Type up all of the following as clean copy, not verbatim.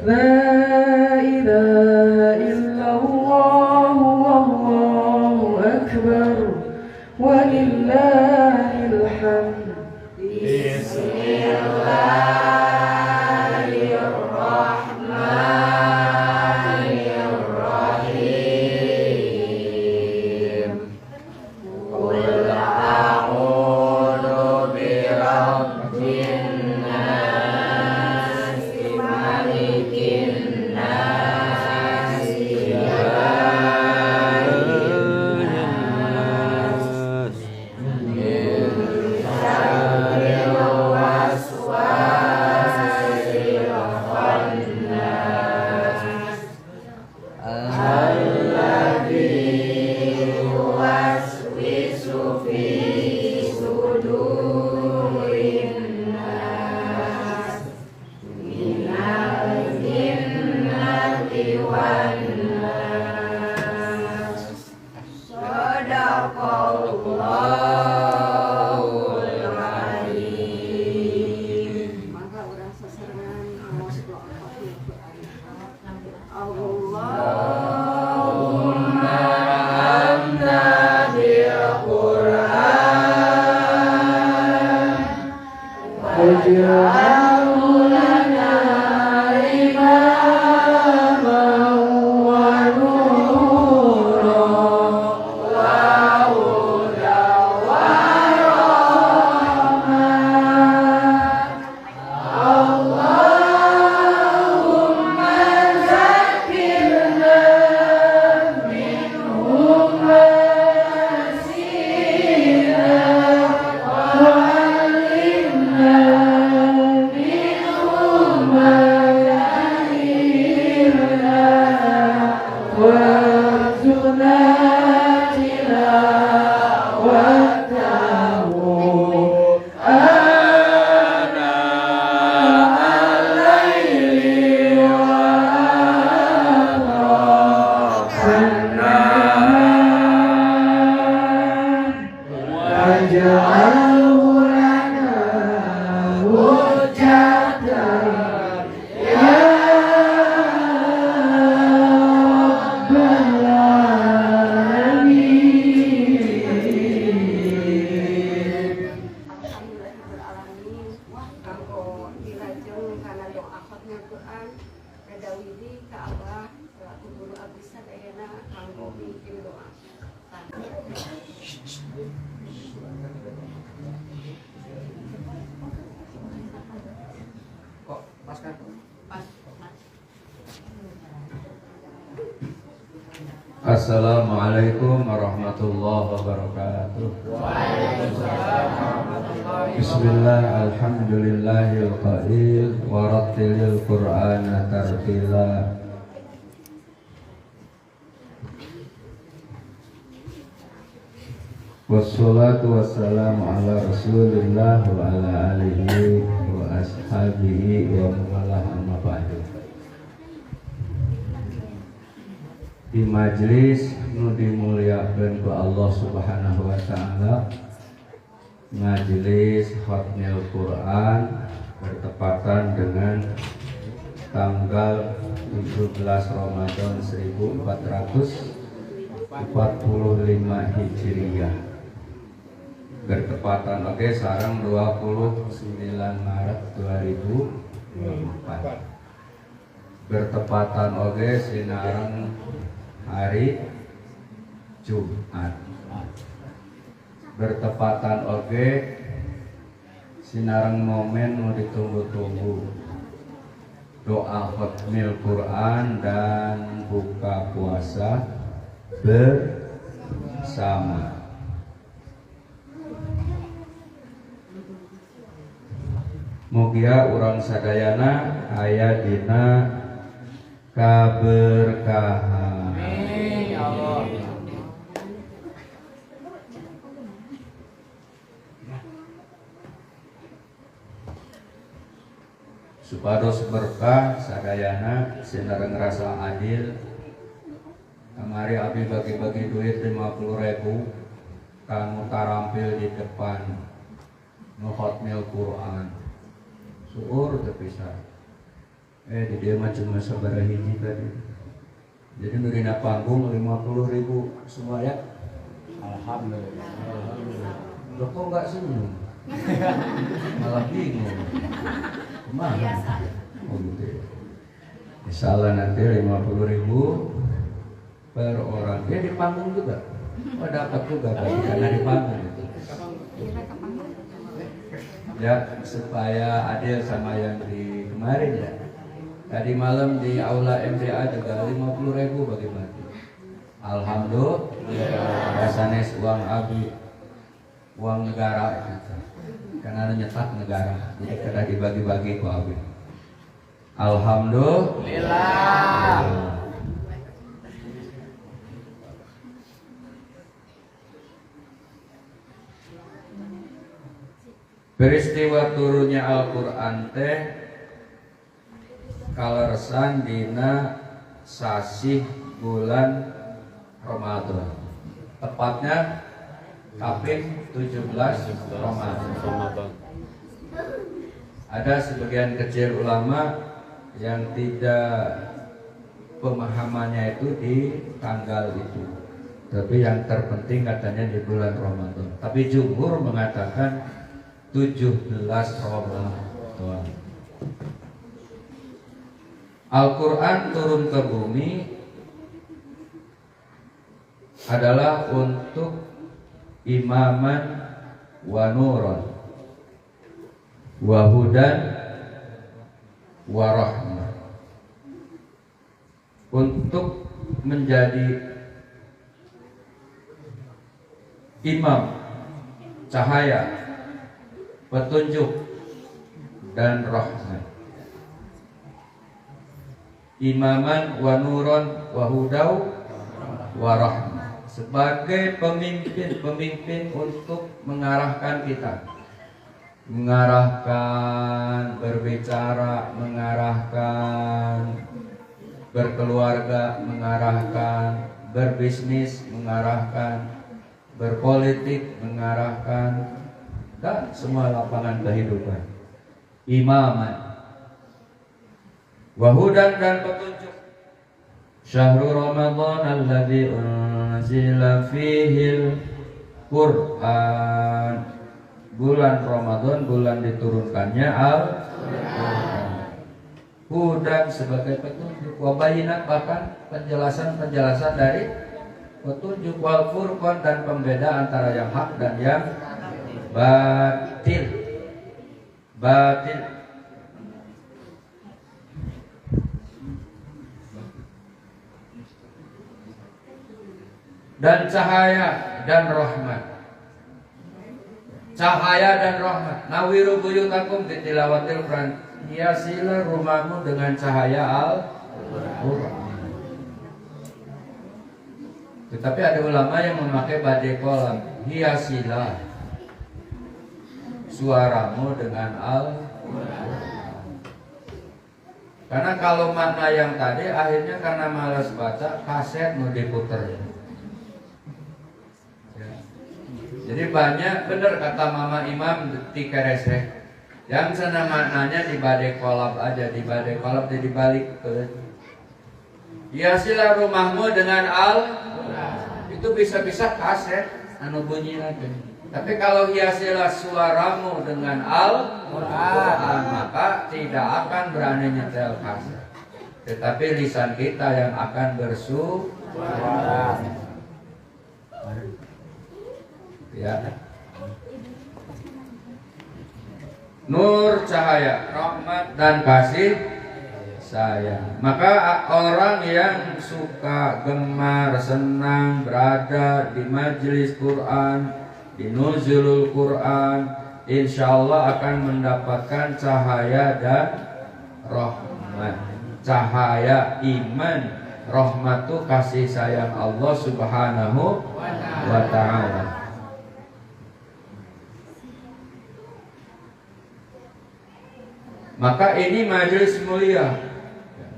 لا إله إلا الله والله أكبر ولله الحمد. بسم الله الرحمن الرحيم. قل أعوذ برب الناس ملك الناس إله الناس من شر الوسواس الخناس الذي يوسوس في صدور الناس من الجنة والناس. صدق Allahul Azim. Maka urang sasaran awas doa Allahumma anta bil Qur'an waj'alhu lana imaman wa nuran wa hudan wa rahmah. Allahumma zakirna minhu ma nasina wa 'allimna minhu ma jahilna warzuqna tilawatahu ana al-laili wa atrafan waj'alhu lana hujjatan ya rabbal alamin. Alhamdulillahirrahmanirrahim. Wah, kanggo dilajeng kana doa khatmul Quran kadawidi ka Allah selaku guru abdi sadayana kanggo bikin doa. Kok pas kan? Pas. Assalamualaikum warahmatullahi wabarakatuh. Bismillah, alhamdulillahil qail warattilil qur'ana tartila. Wassalatu wassalamu ala rasulillah wa ala alihi wa ashabihi wa mawalah amma ba'du. Di majelis nu dimuliakeun ku Allah Subhanahu wa taala, majelis khatmil Quran bertepatan dengan tanggal 17 Ramadan 1445 Hijriah, bertepatan oke sareng 29 Maret 2024, bertepatan oke sinareng hari Jumat, bertepatan oge sinareng momen mau ditunggu-tunggu doa khatmil Quran dan buka puasa bersama. Mugia urang sadayana aya dina kaberkahan. Amin ya Allah. Supados berkah sadayana sinareng rasa adil. Kamari abdi bagi-bagi duit 50.000 kanggo tarampil di depan nu khatmil Quran. Suur teu pisan. Di dia mah cuma sabar hiji tadi. Jadi nurina panggung 50.000 semua ya. Alhamdulillah. Loh kok nggak senyum? Malah bingung. Kemana? Oh gitu ya. Misalnya nanti 50.000 per orang. Dia di panggung juga. Oh dapat juga bagi karena di panggung itu. Ya supaya adil sama yang di kemarin ya. Tadi malam di aula MDA juga 50.000 bagi-bagi. Alhamdulillah. Sanes uang abdi, uang negara itu. Karena nyetak negara, jadi kada dibagi-bagi ku abdi. Alhamdulillah. Peristiwa turunnya Al-Qur'an teh kaleresan dina sasih bulan Ramadan. Tepatnya kaping 17 Ramadan. Ada sebagian kecil ulama yang tidak pemahamannya itu di tanggal itu. Tapi yang terpenting katanya di bulan Ramadan. Tapi jumhur mengatakan 17 Ramadan. Al-Quran turun ke bumi adalah untuk imaman wa nuran wa hudan wa rahmah, untuk menjadi imam, cahaya, petunjuk dan rahmat. Imaman wa nuron wa hudau wa rahmah, sebagai pemimpin untuk mengarahkan kita, mengarahkan berbicara, mengarahkan berkeluarga, mengarahkan berbisnis, mengarahkan berpolitik, mengarahkan dan semua lapangan kehidupan. Imaman wahudan dan petunjuk. Syahrul Ramadan alladzi unzila fihil Qur'an. Bulan Ramadan, bulan diturunkannya Al-Qur'an. Hudan sebagai petunjuk, wabayinat bahkan penjelasan dari petunjuk, wal furqan dan pembeda antara yang hak dan yang batil. Dan cahaya dan rahmat. Cahaya dan rahmat. Nawiru buyutakum bitilawatil Quran. Hiasilah rumahmu dengan cahaya Al-Quran. Tetapi ada ulama yang memakai badai kolam. Hiasilah suaramu dengan Al-Quran. Karena kalau makna yang tadi akhirnya karena malas baca, kaset mau diputer. Jadi banyak benar kata Mama Imam di kereseh. Yang sana maknanya di badai kolab aja, di badai kolab di balik. Hiasilah rumahmu dengan itu bisa-bisa kaset anu bunyi lagi. Tapi kalau hiasilah suaramu dengan Al-Quran, maka tidak akan berani nyetel kaset. Tetapi lisan kita yang akan bersuara. Ya. Nur cahaya, rahmat dan kasih sayang. Maka orang yang suka, gemar, senang berada di majelis Quran, di nuzulul Quran, insyaallah akan mendapatkan cahaya dan rahmat. Cahaya iman, rahmat itu kasih sayang Allah Subhanahu wa ta'ala. Maka ini majelis mulia.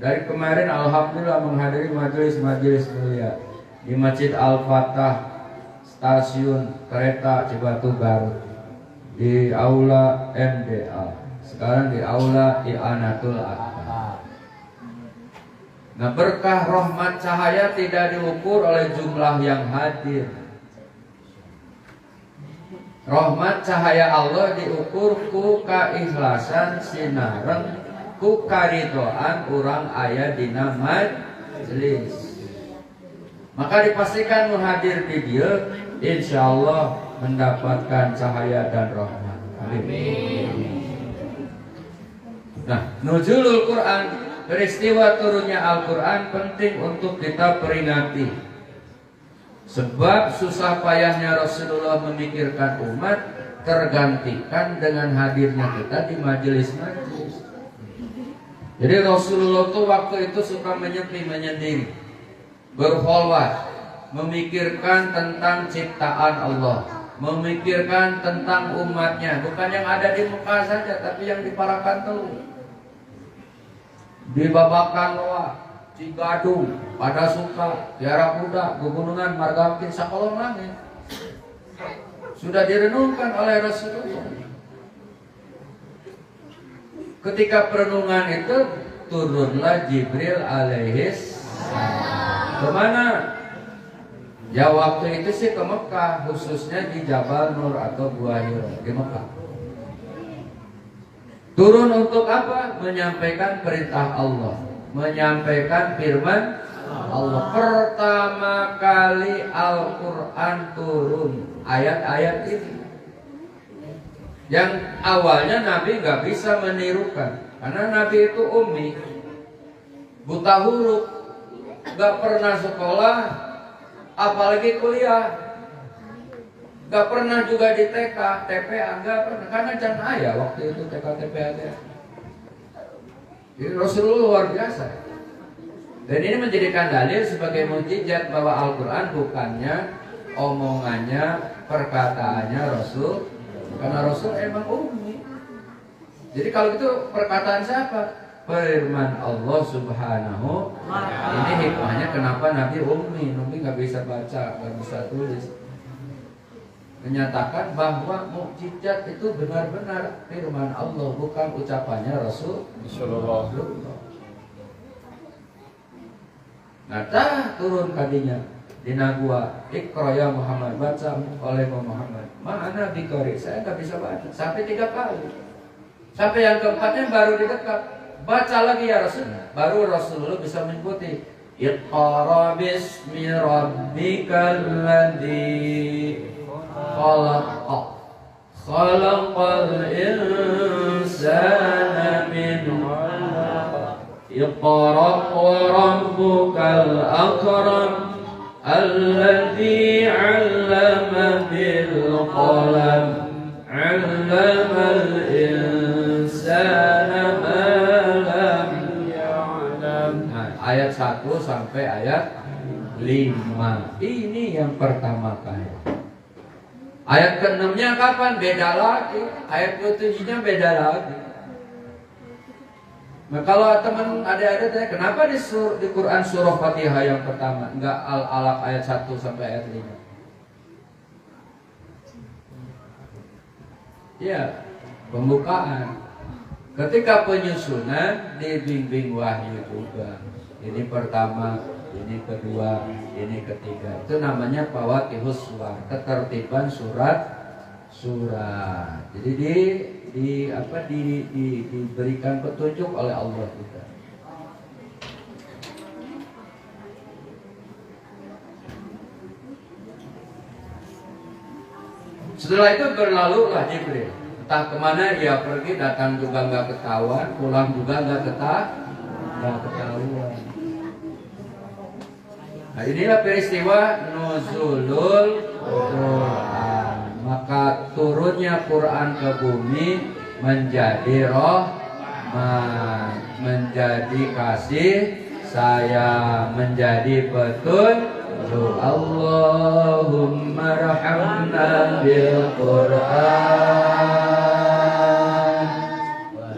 Dari kemarin alhamdulillah menghadiri majelis mulia di Masjid Al-Fatah, stasiun kereta Cibatu Garut, di aula MDA. Sekarang di aula I'anatul Atfal. Nah, berkah rahmat cahaya tidak diukur oleh jumlah yang hadir. Rahmat cahaya Allah diukur ku kaikhlasan sinareng ku karidoan urang aya dina majelis. Maka dipastikan hadir di dia, insyaallah mendapatkan cahaya dan rahmat. Amin. Nah, nuzulul Quran, peristiwa turunnya Al-Quran penting untuk kita peringati. Sebab susah payahnya Rasulullah memikirkan umat tergantikan dengan hadirnya kita di majelis-majelis. Jadi Rasulullah tuh waktu itu suka menyendiri, berkholwat, memikirkan tentang ciptaan Allah, memikirkan tentang umatnya, bukan yang ada di muka saja, tapi yang di Parakantelung, di Babakan Loa, Cigadung, Pada Suka, Kiara Kuda, Pegunungan, Margakin, Sakolong Langit sudah direnungkan oleh Rasulullah. Ketika perenungan itu turunlah Jibril alaihis kemana? Ya waktu itu sih ke Mekah, khususnya di Jabal Nur atau Gua Hira di Mekah. Turun untuk apa? Menyampaikan perintah Allah, menyampaikan firman Allah. Pertama kali Al-Quran turun ayat-ayat ini, yang awalnya Nabi nggak bisa menirukan, karena Nabi itu ummi, buta huruf, nggak pernah sekolah, apalagi kuliah, nggak pernah juga di TK, TPA nggak pernah, karena jangan ayah waktu itu TK TPA ada. Jadi Rasulullah luar biasa. Dan ini menjadikan dalil sebagai mukjizat bahwa Al-Quran bukannya omongannya, perkataannya Rasul, karena Rasul emang ummi. Jadi kalau itu perkataan siapa? Firman Allah Subhanahu wa ta'ala. Ini hikmahnya kenapa Nabi ummi, Nabi nggak bisa baca, nggak bisa tulis. Menyatakan bahwa mukjizat itu benar-benar firman Allah, bukan ucapannya Rasul Sallallahu Alaihi Wasallam. Nah, turun tadinya di Nagua, Iqra ya Muhammad, baca oleh Muhammad. Mana bikori? Saya nggak bisa baca sampai 3 kali. Sampai yang keempatnya baru didekat, baca lagi ya Rasul. Baru Rasulullah bisa mengikuti. Iqra bismi rabbikal ladzi khalaq, khalaqal insana min 'alaq. Iqra wa rabbukal akram alladzi 'allama bil qalam 'allamal insana ma lam ya'lam. Ayat 1 sampai ayat 5. Ini yang pertama kali. Ayat ke-6-nya kapan? Beda lagi. Ayat ke-7-nya beda lagi. Nah, kalau teman ada tanya, kenapa di Quran surah Fatihah yang pertama enggak Al-Alaq ayat 1 sampai ayat 5? Ya, pembukaan. Ketika penyusunan dibimbing wahyu juga. Ini pertama, ini kedua, ini ketiga. Itu namanya Fawatihus Suwar, ketertiban surat. Jadi diberikan petunjuk oleh Allah kita. Setelah itu berlalulah Jibril. Entah kemana dia pergi, datang juga nggak ketahuan, pulang juga nggak ketahuan. Nah, inilah peristiwa nuzulul Quran. Maka turunnya Quran ke bumi menjadi rahmat, menjadi kasih sayang, menjadi petunjuk. Allahumma rahamna bil Quran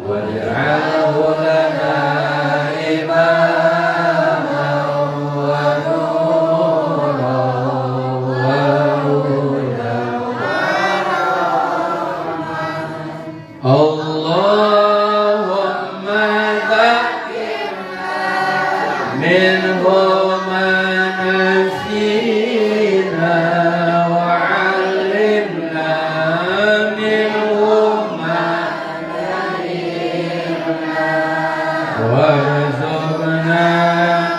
waj'alhu lana imaman wa nuran wa hudan. Allahumma dhakkirna minhuma nasina wa 'allimna minhuma warzuqna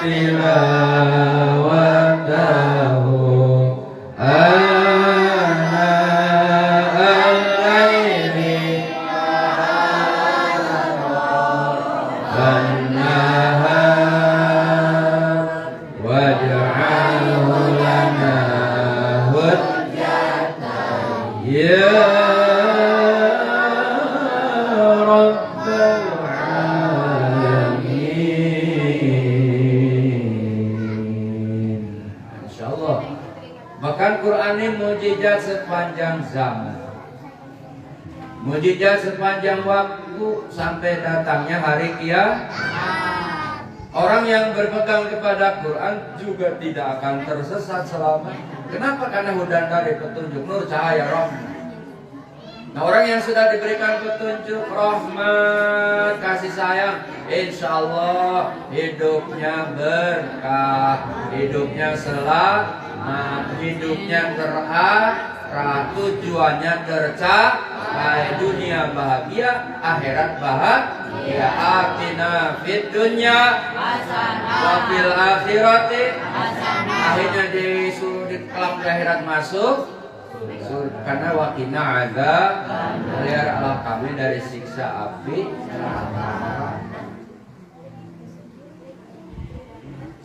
tilawatahu ana al-laili wan-nahar waj'alhu lana hujjatan ya rabbal alamin. Insyaallah. Bahkan Quran ini mukjizat sepanjang zaman. Mukjizat sepanjang waktu sampai datangnya hari kiamat. Orang yang berpegang kepada Quran juga tidak akan tersesat selamanya. Kenapa? Karena hudan dari petunjuk, nur cahaya rahmat. Nah, orang yang sudah diberikan petunjuk rahmat, kasih sayang, insya Allah hidupnya berkah, hidupnya selamat, hidupnya terarah, tujuannya tercapai, dunia bahagia, akhirat bahagia. Atina fid dunya wa fil akhirati hasanah. Akhirnya di kelak akhirat masuk karena wakina azab, peliharalah kami dari siksa api.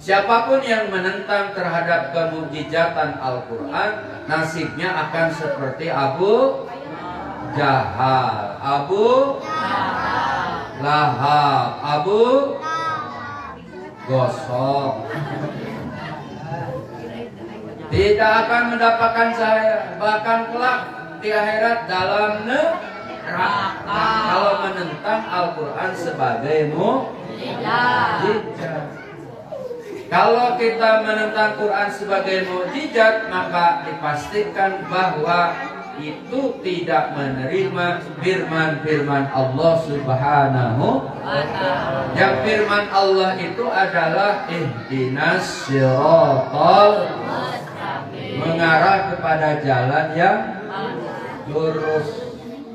Siapapun yang menentang terhadap kemukjizatan Al-Quran, nasibnya akan seperti Abu Jahal, Abu Lahab, Abu Gosok. Tidak akan mendapatkan cahaya, bahkan kelak di akhirat dalam neraka. Kalau menentang Al-Quran sebagai mukjizat. Kalau kita menentang Quran sebagai mukjizat, maka dipastikan bahwa itu tidak menerima firman-firman Allah Subhanahu wa ta'ala. Yang firman Allah itu adalah ihdinas siratal mustaqim, mengarah kepada jalan yang lurus.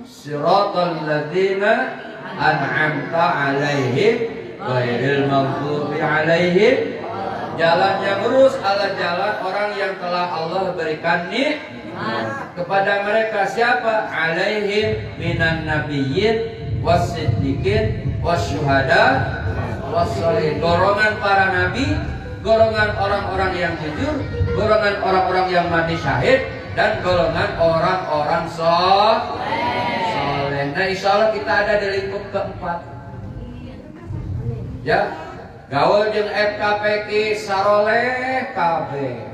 Siratal ladzina an'amta 'alaihim ghairil maghdubi 'alaihim. Jalan yang lurus adalah jalan orang yang telah Allah berikan nikmat kepada mereka. Siapa? Alaihim minan nabiyyin wasiddiqin wasyuhada wassalihin. Golongan para nabi, golongan orang-orang yang jujur, golongan orang-orang yang mati syahid, dan golongan orang-orang soleh. Nah, insya Allah kita ada di lingkup keempat. Ya, gaul jeung FKPK saroleh kabeh.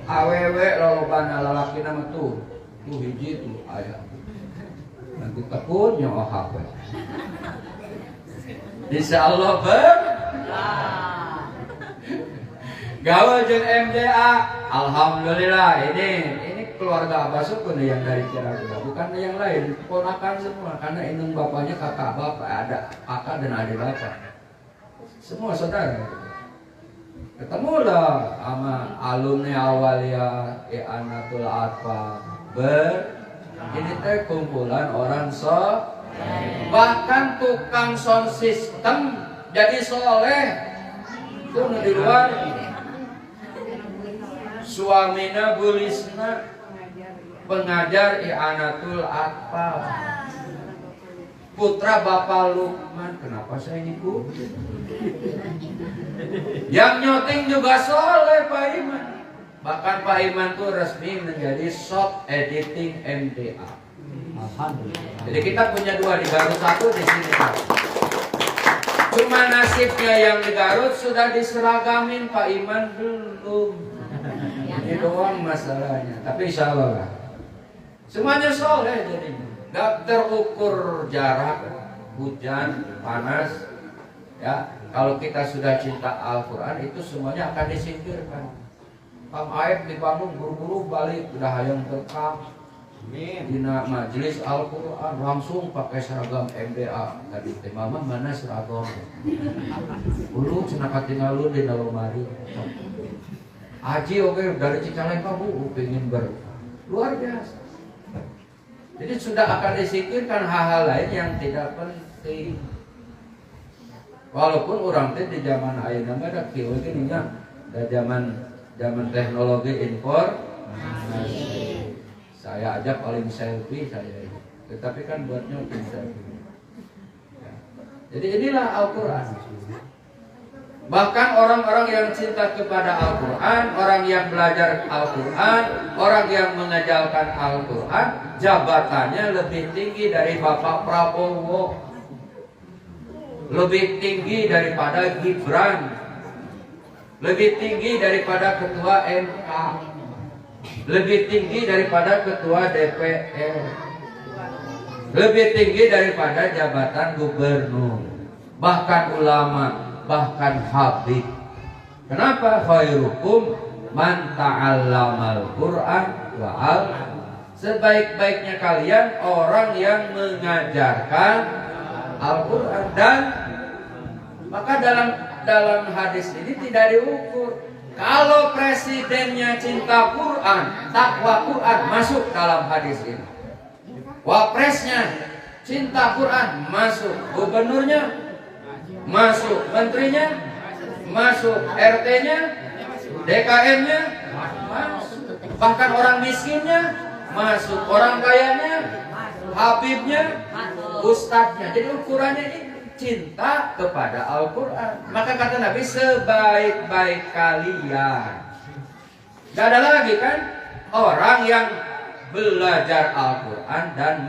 Awewe lolobana lalaki nama tuh hiji tuh aya. Nanti tekun yang ohap. Insyaallah gaul jeung MDA, alhamdulillah ini keluarga Abah Sukun yang dari Cirebon, bukan yang lain, ponakan semua karena indung bapaknya kakak bapak, ada kakak dan adik bapak. Semua saudara. Ketemulah sama alumni Awalia I'anatul Atfal. Ini teh kumpulan orang bahkan tukang sound system jadi soleh. Itu di luar. Suamina Bulisna pengajar I'anatul Atfal. Putra Bapak Lukman. Kenapa saya ngikut? Yang nyoting juga soleh Pak Iman. Bahkan Pak Iman tuh resmi menjadi shop editing MDA. Alhamdulillah. Jadi kita punya dua di Garut, satu di sini. Cuma nasibnya yang di Garut sudah diseragamin, Pak Iman belum. Ini doang masalahnya. Tapi insya Allah lah. Semuanya soleh jadinya. Gak terukur jarak, hujan, panas. Ya. Kalau kita sudah cinta Al-Quran, itu semuanya akan disingkirkan. Kang Aib di Bandung buru-buru balik, udah hayang terkam. Dina majelis Al-Quran langsung pakai seragam MDA. Tadi teh mama mana seragam? Ulu cenah katingalun di lemari. Aji oke dari Cicalengka bu, pengen luar biasa. Jadi sudah akan disingkirkan hal-hal lain yang tidak penting. Walaupun orang teh di zaman ayeuna mah da kieu gini nya, da zaman teknologi informasi. Saya aja paling selfie saya ini. Tetapi kan buatnya selfie. Ya. Jadi inilah Al-Quran. Bahkan orang-orang yang cinta kepada Al-Quran, orang yang belajar Al-Quran, orang yang mengajarkan Al-Quran, jabatannya lebih tinggi dari Bapak Prabowo, lebih tinggi daripada Gibran, lebih tinggi daripada Ketua MK, lebih tinggi daripada Ketua DPR, lebih tinggi daripada jabatan gubernur, bahkan ulama, bahkan habib. Kenapa? Khairukum man ta'allamal Qur'an wa 'allama. Sebaik-baiknya kalian orang yang mengajarkan Al-Quran. Dan maka dalam hadis ini tidak diukur. Kalau presidennya cinta Quran, takwa Quran, masuk dalam hadis ini. Wapresnya cinta Quran, masuk. Gubernurnya masuk. Menterinya masuk. RT-nya, DKM-nya masuk. Bahkan orang miskinnya masuk. Orang kayanya, habibnya, ustadznya. Jadi ukurannya ini cinta kepada Al-Quran. Maka kata Nabi, sebaik-baik kalian. Gak ada lagi kan orang yang belajar Al-Quran dan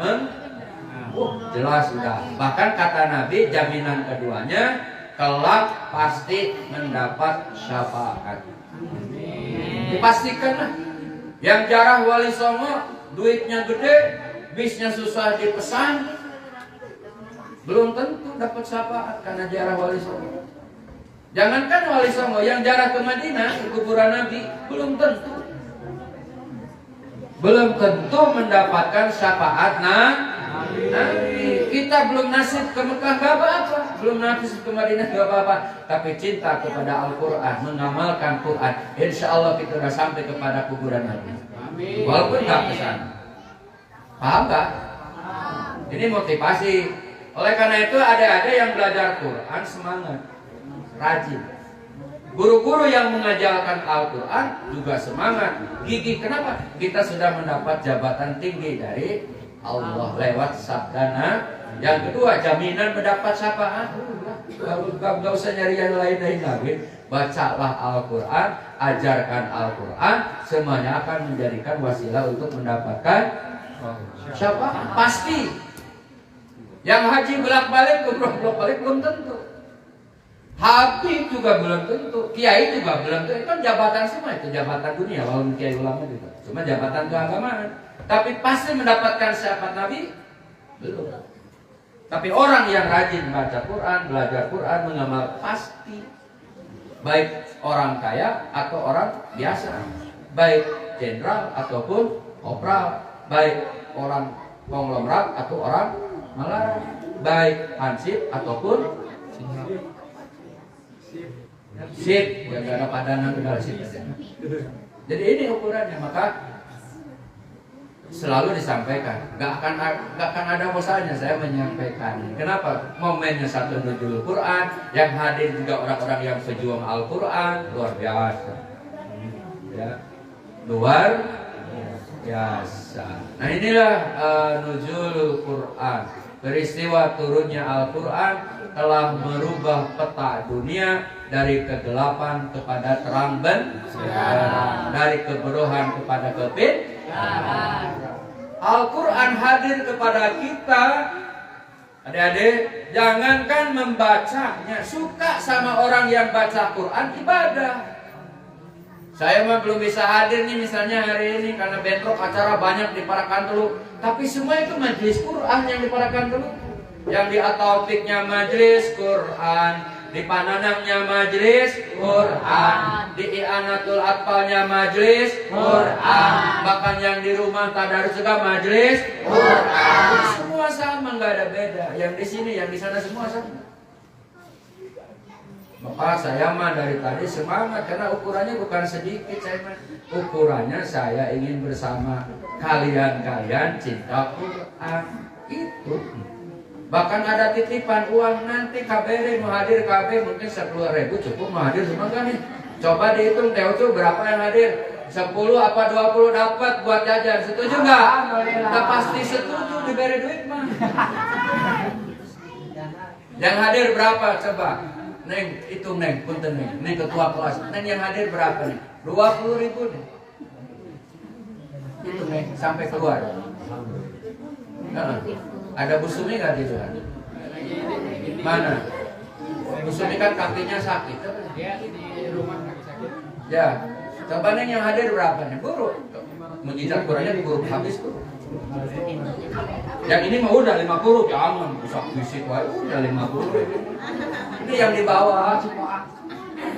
jelas sudah. Bahkan kata Nabi, jaminan keduanya kelak pasti mendapat syafaat. Dipastikanlah. Yang jarah Wali Songo duitnya gede, bisnya susah dipesan, belum tentu dapat syafaat karena jarah Wali Songo. Jangankan Wali Songo, yang jarah ke Madinah, ke kuburan Nabi, belum tentu mendapatkan syafaat Nabi. Kita belum nasib ke Mekah gak apa-apa, belum nasib ke Madinah gak apa-apa, tapi cinta kepada Al-Quran, mengamalkan Quran, insya Allah kita sudah sampai kepada kuburan Nabi. Walaupun gak kesana. Paham gak? Ini motivasi. Oleh karena itu ada yang belajar Quran semangat, rajin. Guru-guru yang mengajarkan Al-Quran juga semangat, gigih. Kenapa? Kita sudah mendapat jabatan tinggi dari Allah lewat sabdana. Yang kedua, jaminan mendapat syafaat. Gak usah nyari yang lain lagi. Bacalah Al-Quran, ajarkan Al-Quran, semuanya akan menjadikan wasilah untuk mendapatkan syafaat. Pasti. Yang haji bolak-balik, umroh bolak-balik belum tentu. Habib juga belum tentu. Kiai juga belum tentu. Itu kan jabatan semua, itu jabatan dunia. Walaupun kiai ulama juga cuma jabatan keagamaan. Tapi pasti mendapatkan syafaat Nabi? Belum. Tapi orang yang rajin baca Quran, belajar Quran, mengamal, pasti. Baik orang kaya atau orang biasa, baik jenderal ataupun kopral, baik orang konglomerat atau orang malah, baik hansip ataupun sip, ya gak ada padanan udah sip aja. Jadi ini ukurannya, maka selalu disampaikan. Gak akan ada bosannya saya menyampaikan. Kenapa? Momennya satu nuzul Quran, yang hadir juga orang-orang yang pejuang Al-Quran, luar biasa. Ya, luar biasa. Nah inilah nuzul Quran. Peristiwa turunnya Al-Quran telah merubah peta dunia dari kegelapan kepada terang benderang, dari keberohan kepada kebenaran. Al-Quran hadir kepada kita. Adik-adik, jangankan membacanya, suka sama orang yang baca Quran, ibadah. Saya mah belum bisa hadir nih misalnya hari ini karena bentrok acara banyak di Parakan Teluk. Tapi semua itu majelis Quran yang di Parakan Teluk. Yang di At-Taufiknya majelis Quran, di Pananangnya majelis Quran, di I'anatul Atfalnya majelis Quran, bahkan yang di rumah tadarus juga majelis Quran. Semua sama, nggak ada beda. Yang di sini, yang di sana semua sama. Bapak saya mah dari tadi semangat karena ukurannya bukan sedikit, saya mah ukurannya saya ingin bersama kalian cinta Quran itu. Bahkan ada titipan uang nanti KBR mau hadir KB mungkin 10.000 cukup mau hadir semua kan nih. Coba dihitung Teo tuh berapa yang hadir? 10 apa 20 dapat buat jajan. Setuju nggak? Udah pasti setuju diberi duit mah. Yang hadir berapa coba? Neng, hitung Neng, punten Neng. Neng ketua kelas. Neng yang hadir berapa nih? 20.000 nih. Itu Neng sampai keluar. Ada Bu Sumi nggak di luar? Mana? Bu Sumi kan kakinya sakit. Dia di rumah kaki sakit. Ya, coba Neng yang hadir berapa nih? Guru. Mujizat Qurannya guru habis tuh. Yang ini mah udah 50, jangan rusak fisik wae udah 50. Ini yang di bawah.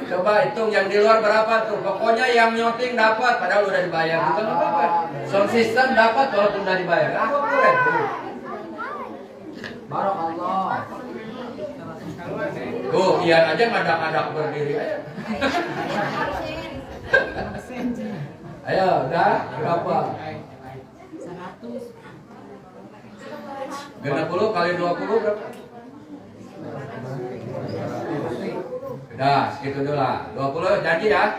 Coba hitung yang di luar berapa tuh? Pokoknya yang nyoting dapat padahal udah dibayar. Bukan apa-apa. Sound system dapat walaupun udah dibayar. Apa boleh? Barakallah. Tuh, Ian aja ngadak-ngadak berdiri aja. Ayo, udah berapa? 60 kali 20 berapa? Udah, segitu dulu lah. 20 janji ya.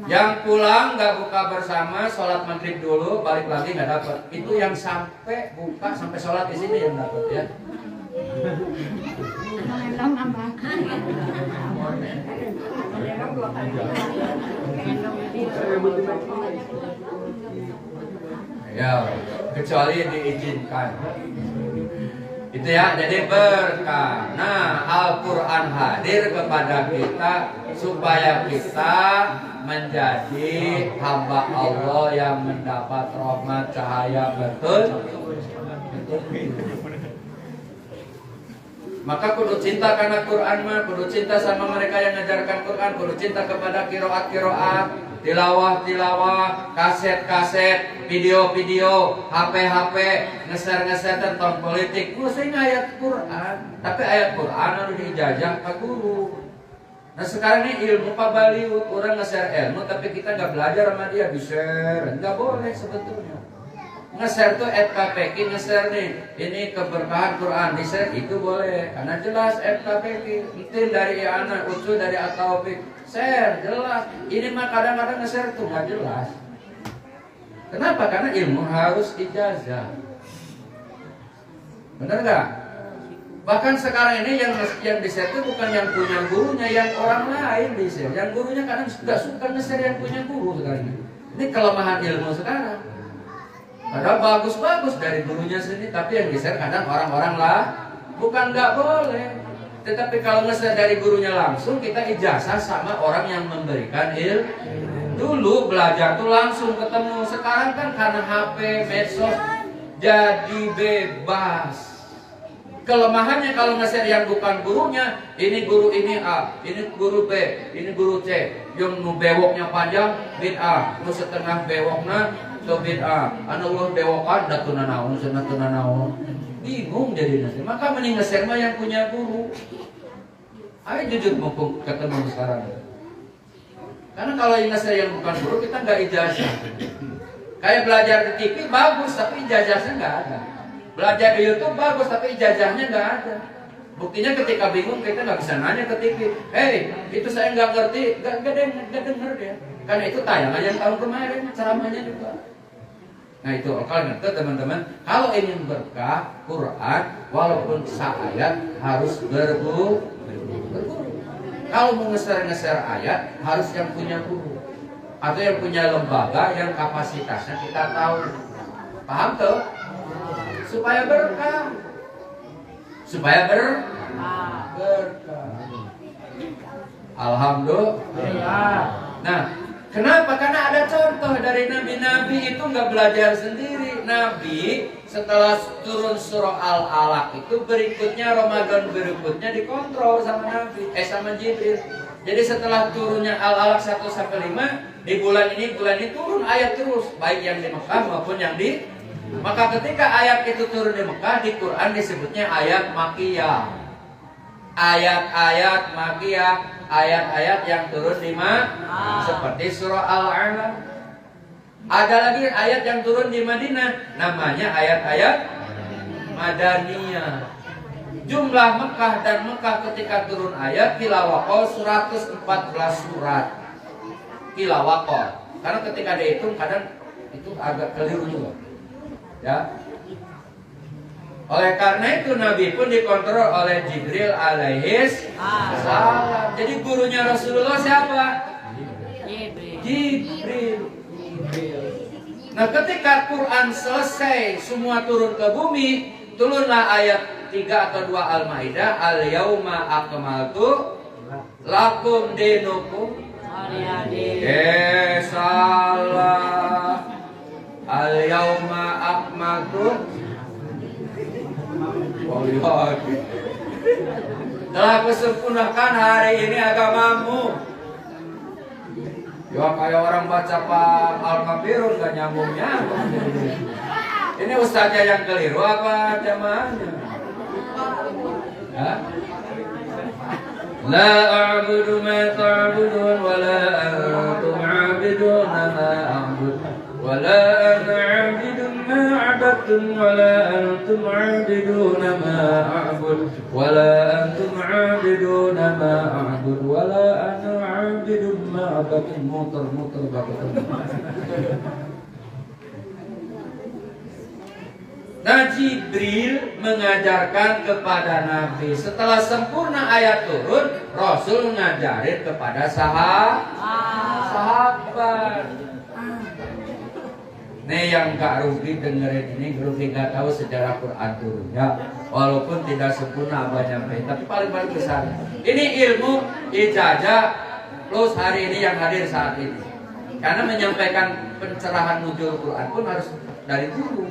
Yang pulang nggak buka bersama, sholat maghrib dulu, balik lagi nggak dapat. Itu yang sampai buka sampai sholat di sini yang dapat ya. Ya, kecuali diizinkan. Itu ya, jadi berkah. Nah, Al-Quran hadir kepada kita supaya kita menjadi hamba Allah yang mendapat rahmat cahaya betul. Maka kudu cinta karena Quran mah, kudu cinta sama mereka yang mengajarkan Quran, kudu cinta kepada kiroat, tilawah, kaset, video, HP, ngeser tentang politik. Mesti ayat Quran, tapi ayat Quran harus diijazah ke guru. Nah sekarang ini ilmu pabaliut, orang ngeser ilmu, tapi kita nggak belajar sama dia, di-share, nggak boleh sebetulnya. Nge-share tuh FKPK, nge-share nih, ini keberkahan Quran, di-share itu boleh, karena jelas FKPK, itu dari anak, ucu dari At-Taufik, share, jelas. Ini mah kadang-kadang nge-share tuh nggak jelas. Kenapa? Karena ilmu harus ijazah. Bener nggak? Bahkan sekarang ini yang di-share itu bukan yang punya gurunya, yang orang lain di-share. Yang gurunya kadang nggak suka nge-share yang punya guru sekarang ini. Ini kelemahan ilmu sekarang. Padahal bagus-bagus dari gurunya sendiri, tapi yang di-share kadang orang-orang lah. Bukan nggak boleh. Tetapi kalau nge-share dari gurunya langsung, kita ijazah sama orang yang memberikan ilmu. Dulu belajar tuh langsung ketemu. Sekarang kan karena HP, medsos, jadi bebas. Kelemahannya kalau nge-share yang bukan gurunya, ini guru ini A, ini guru B, ini guru C. Yang nu bewoknya panjang, bid'ah. Nu setengah bewoknya, itu bid'ah. Anu Allah bewokan, datuna naon, senatuna naon. Bingung jadi nanti. Maka mending nge-share mah yang punya guru. Ayo jujur mumpung ketemu sekarang. Karena kalau yang nge-share yang bukan guru, kita nggak ijazah. Kayak belajar di TV bagus, tapi ijazahnya nggak ada. Belajar di YouTube bagus, tapi ijazahnya nggak ada. Buktinya ketika bingung kita nggak bisa nanya ke TV. Hei, itu saya nggak ngerti, nggak denger dia. Karena itu tayangan yang tahun kemarin, ceramahnya juga. Nah itu kalau ngerti teman-teman, kalau ingin berkah Quran, walaupun seayat harus berguru. Kalau mau nge-share ayat harus yang punya guru atau yang punya lembaga yang kapasitasnya kita tahu. Paham tuh? Supaya berkah. Berkah. Alhamdulillah. Nah, kenapa? Karena ada contoh dari nabi-nabi itu nggak belajar sendiri. Nabi setelah turun surah Al-Alaq itu berikutnya Ramadan berikutnya dikontrol sama Nabi, sama Jibril. Jadi setelah turunnya Al-Alaq 1 sampai 5 di bulan ini turun ayat terus, baik yang di Mekah maupun yang di. Maka ketika ayat itu turun di Mekah, di Quran disebutnya ayat Makkiyah. Ayat-ayat Makkiyah, ayat-ayat yang turun di Makkah, seperti surah Al-Alaq. Ada lagi ayat yang turun di Madinah, namanya ayat-ayat Madaniyah. Jumlah Mekah dan Mekah ketika turun ayat kilawakol 114 surat. Kilawakol. Karena ketika dihitung kadang itu agak keliru juga. Ya. Oleh karena itu Nabi pun dikontrol oleh Jibril alaihis salam. Jadi gurunya Rasulullah siapa? Jibril. Nah, ketika Quran selesai semua turun ke bumi, turunlah ayat 3 atau 2 Al-Maidah, al-yauma akmaltu lakum dinukum. Salah. Al-yauma akmaltu. Telah kusempurnakan hari ini agamamu. Ya kayak orang baca Pak Al-Kafirun gak nyambungnya. Ini ustaznya yang keliru apa jamaahnya? Ya? La a'budu ma ta'budun wa la antum 'abiduna ma a'budu wa la ana 'abidun ma 'abadtum wa la antum 'abiduna ma a'budu wa la antum 'abiduna ma a'budu wa la ana 'abidun ma 'abadtum. Muter-muter bagus. Nah, Jibril mengajarkan kepada Nabi. Setelah sempurna ayat turun, Rasul mengajarin kepada sahabat. Nih yang gak rugi dengerin ini, rugi gak tahu sejarah Quran turunnya. Walaupun tidak sempurna abah nyampe, tapi paling besar. Ini ilmu ijazah plus hari ini yang hadir saat ini. Karena menyampaikan pencerahan nuzul Quran pun harus dari guru.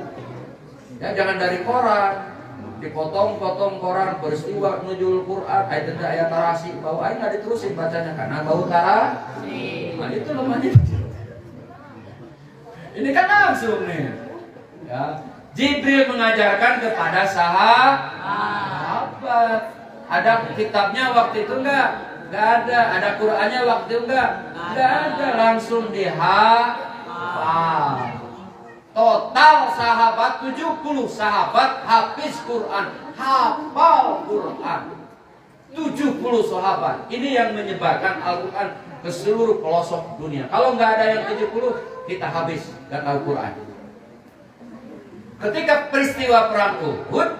Ya, jangan dari koran, dipotong-potong koran peristiwa nuzul Quran, ayat tarasi, bau air nggak diterusin bacanya karena bau tarasi. Nah, itu lemahnya. Ini kan langsung nih. Ya, Jibril mengajarkan kepada sahabat. Ada kitabnya waktu itu enggak ada. Ada Qurannya waktu itu enggak ada. Langsung dihafal. Total sahabat 70 sahabat hafiz Quran, hafal Quran. 70 sahabat. Ini yang menyebarkan Al-Quran ke seluruh pelosok dunia. Kalau nggak ada yang 70, kita habis nggak tahu Quran. Ketika peristiwa perang Uhud,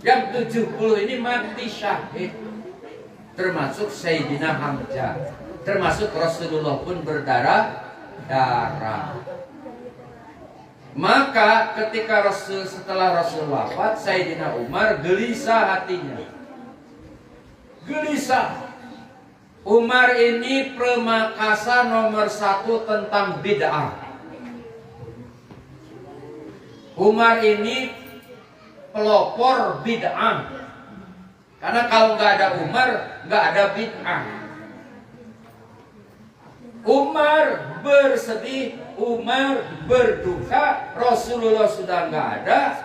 yang 70 ini mati syahid, termasuk Sayyidina Hamzah, termasuk Rasulullah pun berdarah. Maka ketika setelah Rasul wafat, Sayyidina Umar gelisah hatinya. Gelisah. Umar ini permakasa nomor 1 tentang bid'ah. Umar ini pelopor bid'ah. Karena kalau nggak ada Umar, nggak ada bid'ah. Umar bersedih, Umar berduka, Rasulullah sudah nggak ada,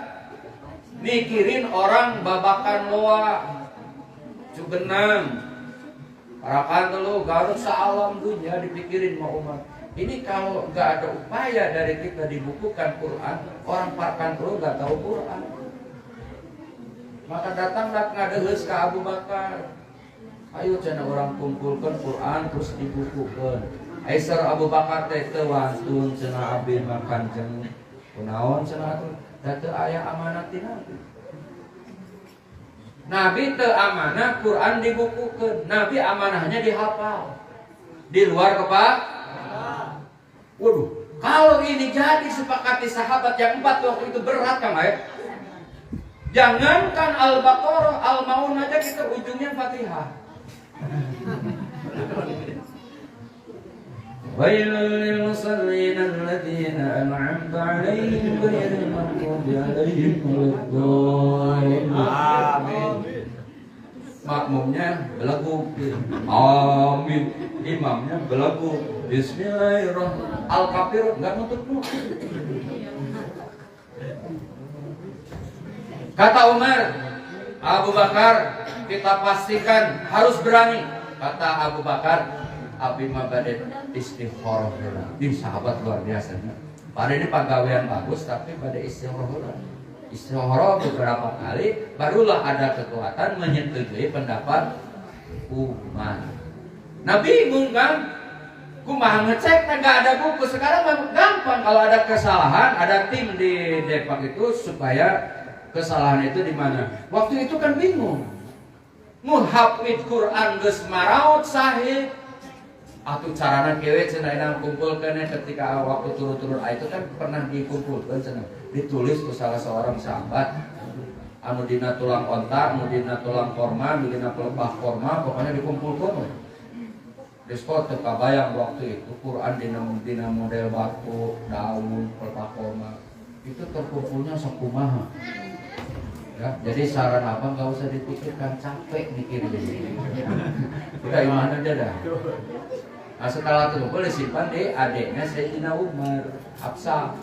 mikirin orang babakan loa, Cugenang, Parakan dulu, Garut saalam dunia dipikirin sama Umar. Ini kalau nggak ada upaya dari kita dibukukan Quran, orang Parakan dulu nggak tahu Quran. Maka datanglah ngadeheus ke Abu Bakar. Ayo cenah orang kumpulkan Quran terus dibukukan. Aisyar Abu Bakar teh teu wantun cenah abdi makan jeung kunaon cenah teh teu aya amanat ti Nabi. Nabi teu amanah Quran dibukukeun. Nabi amanahnya dihafal. Di luar kepala. Waduh, kalau ini jadi sepakati sahabat yang 4 waktu itu berat Kang ya. Jangankan Al-Baqarah, Al-Maun aja kita ujungnya Fatihah. Wailul lil musallin alladziina an'amta 'alaihim ghairil maghdubi 'alaihim waladdallin. Amin. Makmumnya belagu. Amin. Imamnya belagu. Bismillahirrahmanirrahim. Al-Kafir enggak nutup mulut. Kata Umar, Abu Bakar, kita pastikan harus berani. Kata Abu Bakar, Abi Mabadet istighfarah. Ini sahabat luar biasa. Pada ini pegawaian bagus, tapi pada istighfarah. Istighfarah beberapa kali, barulah ada kekuatan menyetujui pendapat Umar. Nah bingung kan? Kumaha ngecek, nggak ada buku. Sekarang gampang, kalau ada kesalahan, ada tim di Depak itu supaya kesalahan itu di mana. Waktu itu kan bingung. Muhafid Quran geus maraot sahih. Atuh carana kewe cenah kumpulkeun ketika waktu turun-turun itu kan pernah dikumpulkeun cenah. Ditulis ku salah seorang sahabat. Anu dina tulang onta, anu dina tulang korma, anu dina pelepah korma, pokoknya dikumpulkeun. Diskot teu kabayang waktu itu Quran dina model batu, daun, pelepah korma. Itu terkumpulnya sakumaha. Ya, jadi saran apa nggak usah dipikirkan, capek mikirin. Udah iman aja dah. Nah setelah itu boleh simpan di adiknya Sayyidina Umar, Hafsah.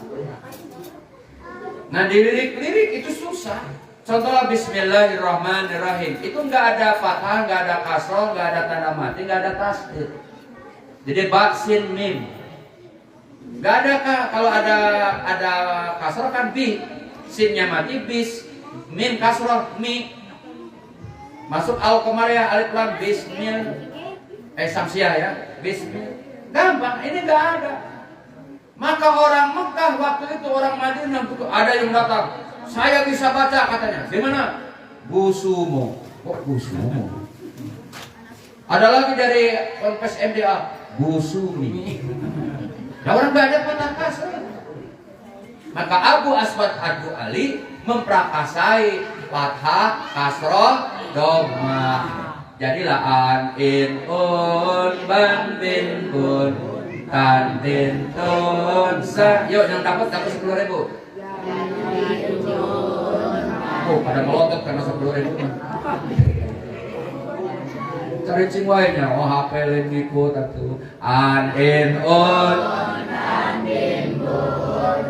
Nah dilirik-lirik itu susah. Contohnya Bismillahirrahmanirrahim. Itu nggak ada fathah, nggak ada kasroh, nggak ada tanda mati, nggak ada tasdid. Jadi ba sin mim. Nggak ada kalau ada kasroh kan bi, sinnya mati bis. Mim kasroh mi. Masuk al-qamariyah alif lam bismillah. Samsiah ya. Bismillah. Gampang, ini enggak ada. Maka orang Mekah waktu itu, orang Madinah ada yang datang. Saya bisa baca katanya. Gimana? Busumo. Kok Busumo? Ada lagi dari Ponpes MDA, Busumi. Nah, orang enggak ada patah kasar. Maka Abu Aswad Ad-Du'ali memprakasai fathah, kasroh, dhamma. Jadilah an, in, un, ban, bin, bun, tan, tin, tun, sa. Yuk yang dapat 10.000. Oh pada melotot karena 10.000. Cari cingwainya, oh hafalin ngikut atuh. An, in, un,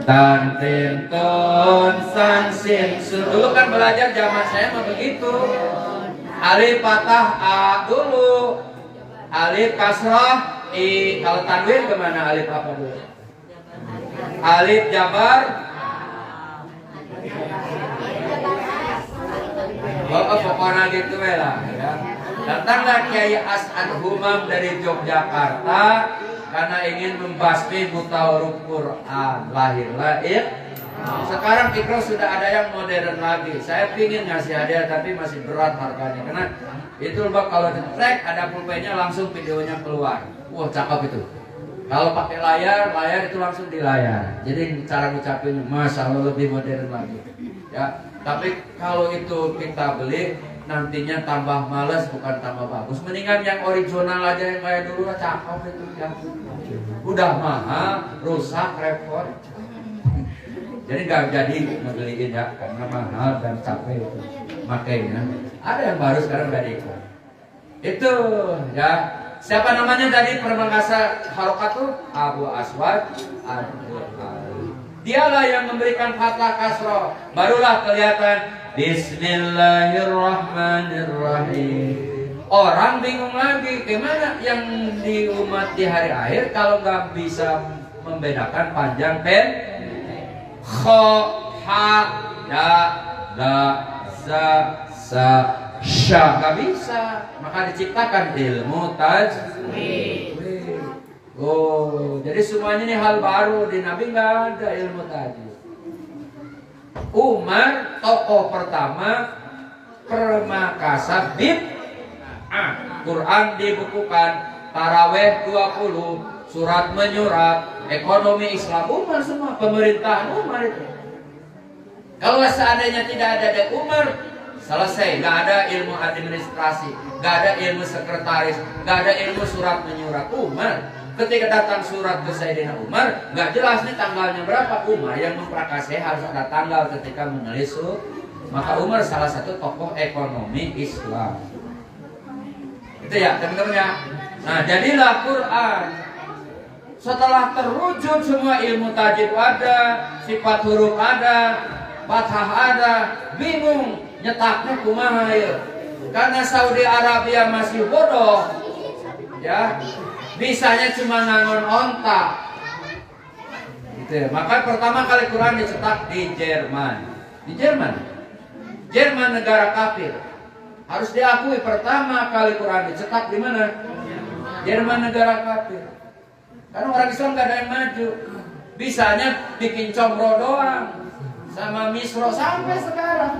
tan, tin, tun, san, sin, sun. Dulu kan belajar zaman saya mah begitu. Alif patah A dulu, alif kasrah I. Kalau tanwin kemana alif apa dulu? Alif jabar. Oh pokoknya gitu lah ya. Datanglah Kiai As'ad Humam dari Yogyakarta karena ingin membasmi buta huruf Quran. Lahirlah sekarang Ikro sudah ada yang modern lagi. Saya pingin ngasih hadiah tapi masih berat harganya. Karena itu Mbak kalau di-track ada pulpennya langsung videonya keluar. Wah cakep itu. Kalau pakai layar itu langsung di layar. Jadi cara ngucapin Masya Allah lebih modern lagi. Ya, tapi kalau itu kita beli nantinya tambah males bukan tambah bagus. Mendingan yang original aja yang kayak dulu lah cakep itu ya. Udah mahal, rusak, repot. Jadi nggak jadi ngebeliin ya karena mahal dan capek itu makainya. Ada yang baru sekarang udah diikut. Itu ya. Siapa namanya tadi permangkasa harokatu? Abu Aswad Ad-Du'ali. Dialah yang memberikan fathah kasroh. Barulah kelihatan Bismillahirrahmanirrahim. Orang bingung lagi gimana yang di umat di hari akhir kalau nggak bisa membedakan panjang pen. Kho, ha, da, da, za, sa, sya. Gak bisa. Maka diciptakan ilmu tajwid. Oh, jadi semuanya ini hal baru. Di Nabi gak ada ilmu tajwid. Umar, tokoh pertama permakasa bid'ah. Quran dibukukan, taraweh 20, surat menyurat, ekonomi Islam Umar semua, pemerintahan Umar itu. Kalau seandainya tidak ada dari Umar, selesai, nggak ada ilmu administrasi, nggak ada ilmu sekretaris, nggak ada ilmu surat menyurat. Umar ketika datang surat ke Sayyidina Umar, nggak jelas nih tanggalnya berapa. Umar yang memprakasai harus ada tanggal ketika menulis surat. Maka Umar salah satu tokoh ekonomi Islam. Itu ya teman-teman ya. Nah jadilah Quran. Setelah terwujud semua ilmu tajwid ada, sifat huruf ada, fathah ada, bingung nyetaknya kumaha ya. Karena Saudi Arabia masih bodoh, ya, bisanya cuma ngangon ontak. Gitu. Maka pertama kali Quran dicetak di Jerman. Di Jerman. Jerman negara kafir. Harus diakui pertama kali Quran dicetak di mana? Jerman negara kafir. Karena orang Islam gak ada yang maju. Bisanya bikin combro doang sama misro sampai sekarang.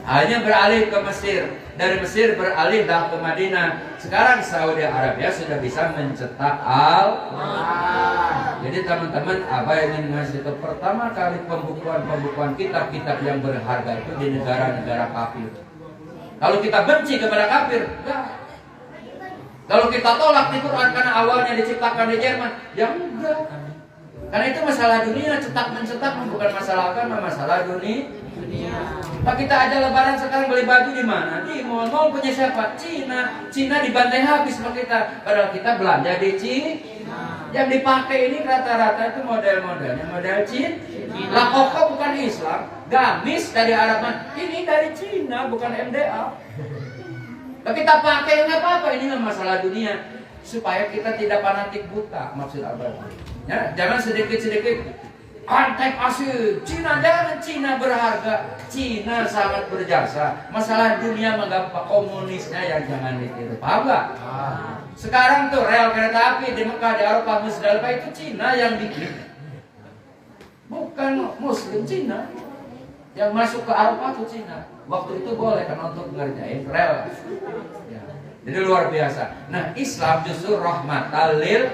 Hanya beralih ke Mesir. Dari Mesir beralihlah ke Madinah. Sekarang Saudi Arabia sudah bisa mencetak Al-Quran. Jadi teman-teman, Abah ingin ngasih ke pertama kali pembukuan kitab-kitab yang berharga itu di negara-negara kafir. Kalau kita benci kepada kafir, enggak. Kalau kita tolak di Quran karena awalnya diciptakan di Jerman, ya enggak. Karena itu masalah dunia, cetak-mencetak bukan masalah agama, masalah dunia. Pak kita aja lebaran sekarang beli baju di mana? Di mall punya siapa? Cina. Cina dibantai habis sama kita. Padahal kita belanja di Cina. Yang dipakai ini rata-rata itu model-modelnya model Cina. Lah koko bukan Islam. Gamis dari Arab. Ini dari Cina, bukan MDA. Tapi kita pakai nggak apa-apa. Ini masalah dunia. Supaya kita tidak fanatik buta. Maksud Abah. Ya, jangan sedikit-sedikit antek asli. Cina jangan, Cina berharga, Cina sangat berjasa. Masalah dunia menggampang komunisnya yang jangan ditiru. Paham gak? Sekarang tuh rel kereta api di Mekah, di Eropa, Musdalifah itu Cina yang bikin. Bukan Muslim, Cina. Yang masuk ke Eropa itu Cina. Waktu itu boleh kan untuk ngerjain rel. Ya. Jadi luar biasa. Nah Islam justru rahmatan lil.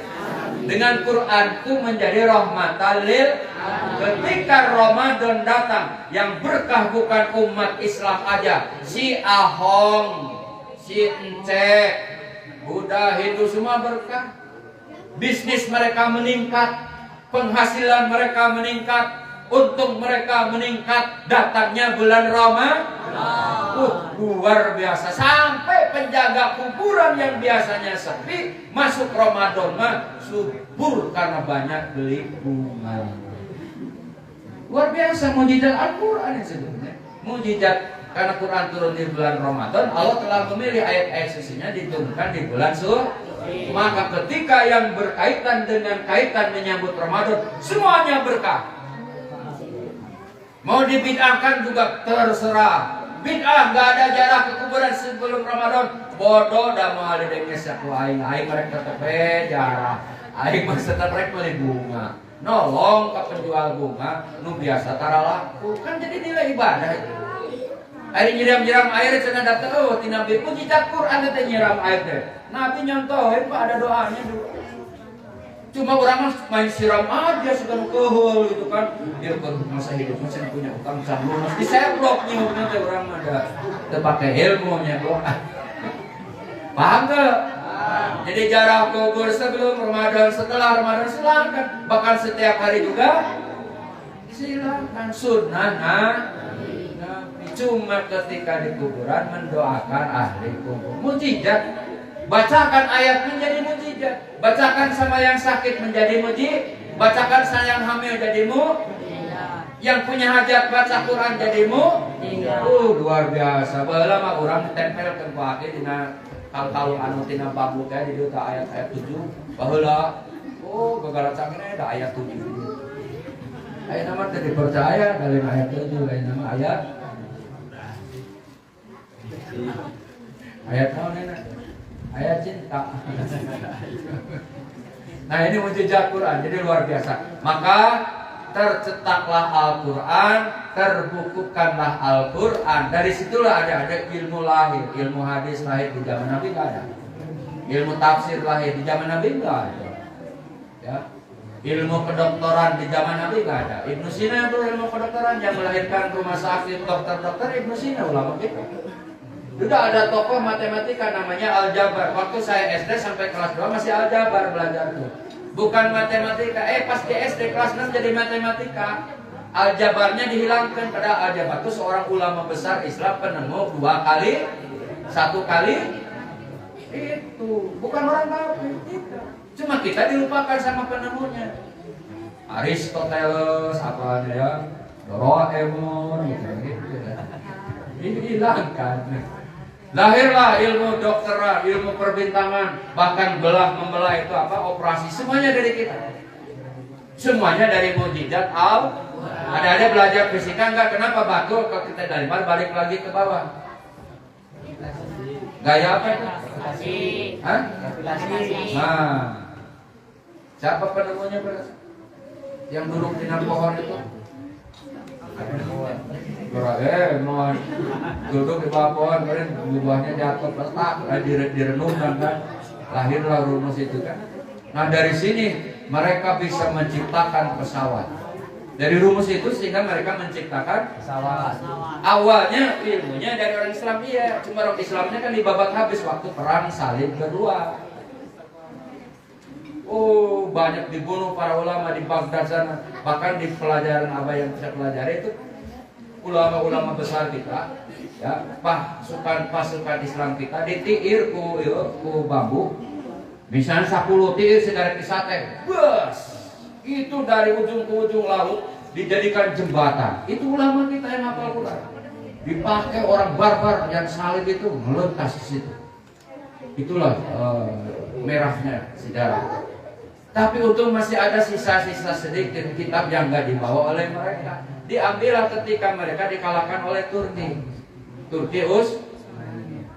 Dengan Quran itu menjadi rahmatan lil. Ketika Ramadan datang, yang berkah bukan umat Islam aja, si Ahong, si Ence, Buddha, Hindu semua berkah. Bisnis mereka meningkat, penghasilan mereka meningkat, untung mereka meningkat. Datangnya bulan Ramadan, luar biasa. Sampai penjaga kuburan yang biasanya sepi, masuk Ramadan mah subur karena banyak beli bunga. Luar biasa mukjizat Al-Quran ini sebenarnya. Mukjizat karena Quran turun di bulan Ramadan, Allah telah memilih ayat-ayat sucinya diturunkan di bulan Suci. Maka ketika yang berkaitan dengan kaitan menyambut Ramadan, semuanya berkah. Mau dibid'ahkan juga terserah. Bid'ah nggak ada jarak ke kuburan sebelum Ramadan. Bodoh dah mau ada dengesnya ku aing mereka tetep jarak. Aing masa tetep beli bunga. Nolong ke penjual bunga, nu biasa tara laku, kan jadi nilai ibadah itu. Air nyiram-nyiram air cenah datang, oh tina Nabi mujizat Quran teh nyiram air teh. Nabi nyontohin Pak ada doanya dulu. Cuma orang main siram aja sudah kehul gitu kan. Dia kan masa hidup masih punya utang sambung, mesti seblok nyuruhnya teh orang ada teu pakai ilmunya doa. Paham gak? Jadi jarak kubur sebelum Ramadan, setelah Ramadan silakan. Bahkan setiap hari juga silakan. Sunnah Nabi. Cuma ketika di kuburan mendoakan ahli kubur. Mujizat. Bacakan ayat menjadi mujizat. Bacakan sama yang sakit menjadi mujizat. Bacakan sama yang hamil jadi yang punya hajat baca Quran jadi luar biasa. Lama orang ditempelkan pakai dina kalau anu tina bambu teh di dieu ayat-ayat 7 baheula gegara cangna ada ayat 7 di dieu. Aya nama teh dipercaya dari ayat 7 lain nama ayat naon enak? Ayat cinta. Nah ini mujizat Quran jadi luar biasa. Maka tercetaklah Al-Quran, terbukukanlah Al-Quran. Dari situlah ada ilmu lahir, ilmu hadis lahir di zaman Nabi nggak ada. Ilmu tafsir lahir di zaman Nabi nggak ada. Ya. Ilmu kedokteran di zaman Nabi nggak ada. Ibnu Sina itu ilmu kedokteran yang melahirkan rumah sakit dokter-dokter Ibnu Sina ulama kita. Sudah ada tokoh matematika namanya Aljabar. Waktu saya SD sampai kelas 2 masih Aljabar belajar tuh. Bukan matematika. Pas di SD kelas 6 jadi matematika. Aljabarnya dihilangkan. Padahal Aljabar itu seorang ulama besar Islam penemu 2 kali 1 kali itu. Bukan orang kafir. Cuma kita dilupakan sama penemunya. Aristoteles apa ya? Doraemon gitu ya. Dihilangkan. Lahirlah ilmu dokteran, ilmu perbintangan, bahkan membelah itu apa? Operasi, semuanya dari kita. Semuanya dari mukjizat Allah. Ada belajar fisika enggak? Kenapa batu kalau kita dari balik lagi ke bawah? Gaya apa itu? Hah? Nah, siapa penemunya yang duduk di pohon itu? Doraemon duduk di bawah pohon, kemudian buahnya jatuh letak, direnungkan kan, lahirlah rumus itu kan. Nah dari sini mereka bisa menciptakan pesawat. Dari rumus itu sehingga mereka menciptakan pesawat. Awalnya ilmunya dari orang Islam, iya, cuma orang Islamnya kan dibabat habis waktu perang salib kedua. Oh, banyak dibunuh para ulama di Baghdad sana. Bahkan di pelajaran apa yang saya pelajari itu ulama-ulama besar kita, ya, pasukan Islam kita ditiir ku bambu. Misalnya 10 tiir sigaret kisate. Bus. Itu dari ujung ke ujung laut dijadikan jembatan. Itu ulama kita yang hafal Quran. Dipakai orang barbar yang salib itu melintas di situ. Itulah merahnya sejarah. Tapi untung masih ada sisa-sisa sedikit kitab yang nggak dibawa oleh mereka. Diambillah ketika mereka dikalahkan oleh Turki.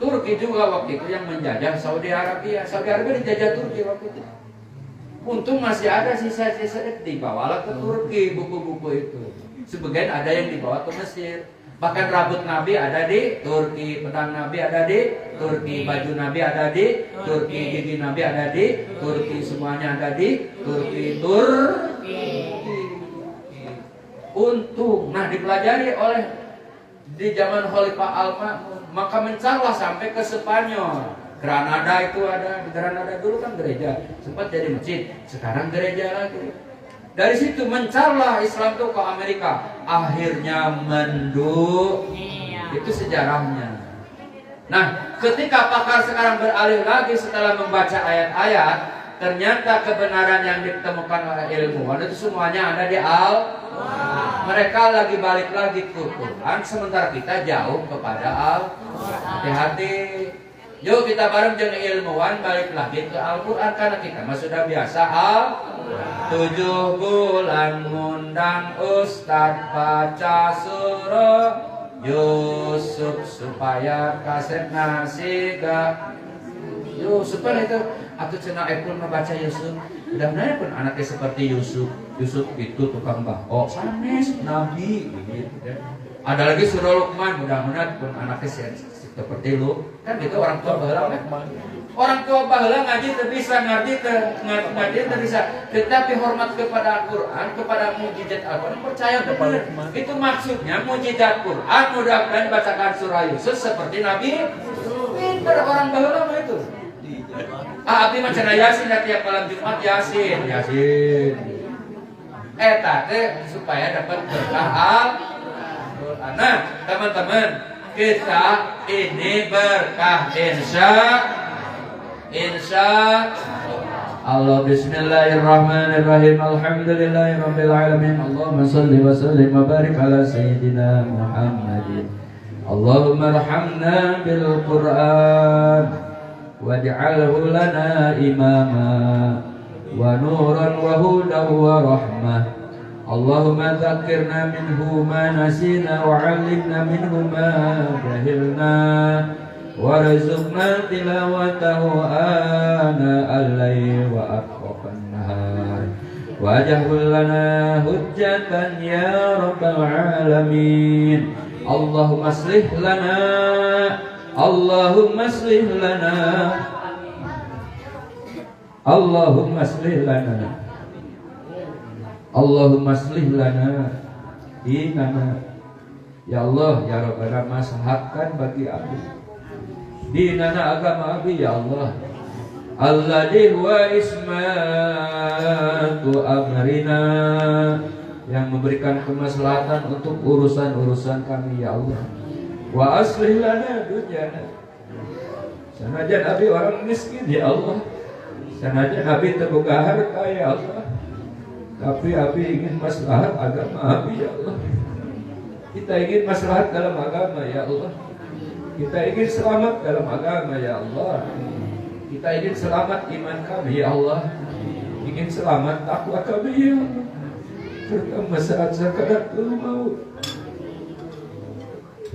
Turki juga waktu itu yang menjajah Saudi Arabia. Saudi Arabia dijajah Turki waktu itu. Untung masih ada sisa-sisa dibawalah ke Turki buku-buku itu. Sebagian ada yang dibawa ke Mesir. Bahkan rambut Nabi ada di Turki, pedang Nabi ada di Turki, baju Nabi ada di Turki, gigi Nabi ada di Turki, semuanya ada di Turki. Untung, nah dipelajari oleh di zaman Khalifah Al-Ma'mun, maka mencarlah sampai ke Spanyol. Granada itu ada, di Granada dulu kan gereja, sempat jadi masjid, sekarang gereja lagi. Dari situ mencarlah Islam itu ke Amerika. Akhirnya menduk. Itu sejarahnya. Nah, ketika pakar sekarang beralih lagi setelah membaca ayat-ayat, ternyata kebenaran yang ditemukan oleh ilmuwan itu semuanya ada di Al-Quran. Mereka lagi balik lagi ke Quran, sementara kita jauh kepada Al-Quran. Hati-hati. Yuk kita bareng dengan ilmuwan balik lagi ke Al-Quran, karena kita mah sudah biasa Al-Quran. 7 bulan ngundang Ustadz baca surah Yusuf supaya kaset nasi gak Yusuf kan itu atau cina Epul membaca Yusuf. Mudah-mudahan pun anaknya seperti Yusuf. Yusuf itu tukang bakok, sanes Nabi gitu ya. Ada lagi surah Luqman, mudah-mudahan pun anaknya seperti lu. Kan itu orang tua baheula. Orang tua baheula ngaji teu bisa, ngaji teu bisa. Tetapi hormat kepada Al-Qur'an, kepada mukjizat Al-Qur'an, percaya benar. Itu maksudnya mukjizat Quran, mudah-mudahan bacakan surah Yusuf seperti Nabi. Pintar orang baheula mah itu. Abdi mah cenah Yasin tiap malam Jumat Yasin. Eta teh supaya dapat berkah Al-Qur'an. Nah, teman-teman, kita ini berkah insya Allah. Bismillahirrahmanirrahim. Alhamdulillahirabbil alamin. Allahumma shalli wa sallim wa barik ala sayyidina Muhammadin. Allahumma arhamna bil Qur'an waj'alhu lana imama wa nuran wa hudan wa rahmah. Allahumma dzakirna minhu ma nasina wa 'allimna minhu ma jahilna warzuqna tilawatahu ana al-lail wa atrafan nahar waj'al lana hujjatan ya rabbal alamin. Allahumma aslih lana Allahumma aslih lana Allahumma aslih lana Allahumma aslih lana dinana. Ya Allah, ya Rabbana, maslahatkan bagi aku dinana agama Abi ya Allah. Alladzi huwa ismatu amrina, yang memberikan kemaslahatan untuk urusan-urusan kami ya Allah. Wa aslih lana dunyana, sanajan Abi orang miskin ya Allah, sanajan Abi terbuka harta ya Allah, tapi Abi ingin maslahat agama Abi ya Allah. Kita ingin maslahat dalam agama ya Allah. Kita ingin selamat dalam agama ya Allah. Kita ingin selamat iman kami ya Allah. Ingin selamat takwa kami ya Allah. Terutama saat sakaratul maut,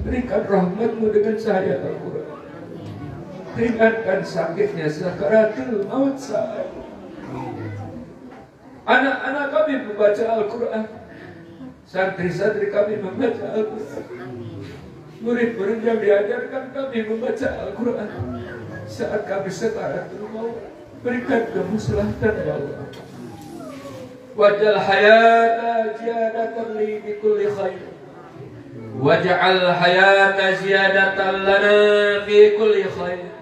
berikan rahmat-Mu dengan cahaya Al-Quran. Ringankan sakitnya sakaratul maut saat anak-anak kami membaca Al-Quran, santri-santri kami membaca Al-Quran, murid-murid yang diajarkan kami membaca Al-Quran. Saat kami sakaratul maut, berikan kemaslahatan ya Allah. Waj'al hayata ziyadatan li bi kulli khair. Waj'al hayata ziyadatan lana fi kulli khair.